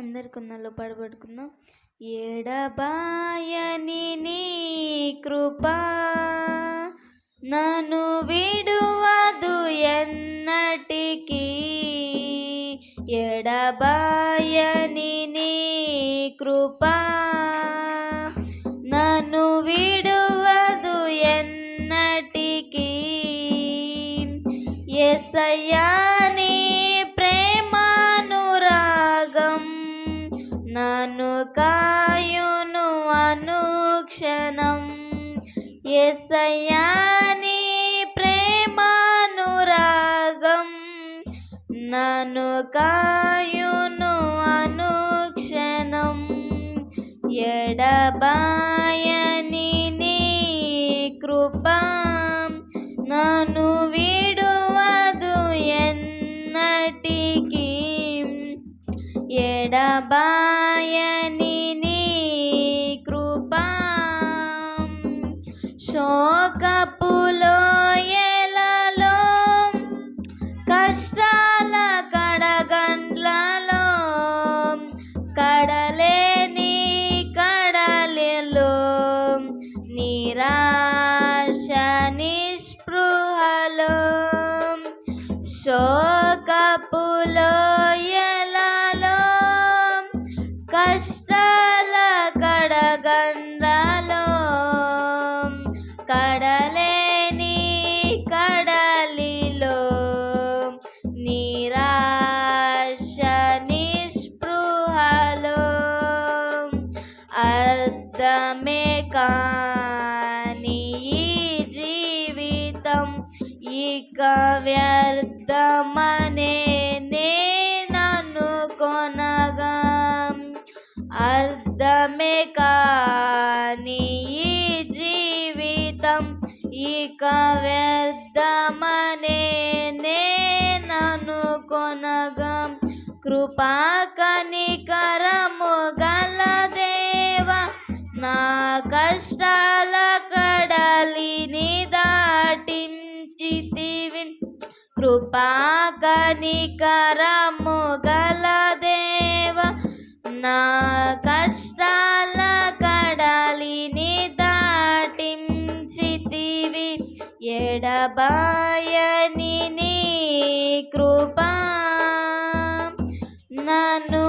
అందరి కొందల్లో పాడబడుకుందాం. ఎడబాయని నీ కృపా నన్ను విడువదు ఎన్నటికీ, ఎడబాయని నీ కృపా నన్ను విడువదు ఎన్నటికీ. యేసయ్యా నీ ప్రేమానురాగం నన్ను కాయును అనుక్షణం. యేసయ్యా నీ ప్రేమానురాగం నన్ను కాయును అనుక్షణం. ఎడబాయని నీ కృపా నన్ను విడువదు ఎన్నటికీ, ఎడబాయని నీ కృపా. శోకపు లోయలలో కష్టాల కడగండ్లలో కడలేని కడలిలో నిరాశ నిస్పృహలో, శోకపు లోయలలో కష్టాల కడగండ్లలో కడలేని కడలిలో నిరాశ నిస్పృహలో అర్థమే కాని ఈ జీవితం ఇక వ్యర్థమనే నేననుకొనగా, అర్థమే కాని ఈ జీవితం ఇక వ్యర్థమనే నేననుకొనగా, కృపా కనికరము గల దేవా నా కష్టాల కడలిని దాటించితివి. కృపా కనికరము గల దేవా నా కష్టాల కడలిని దాటించితివి. ఎడబాయని నీ కృపా నన్ను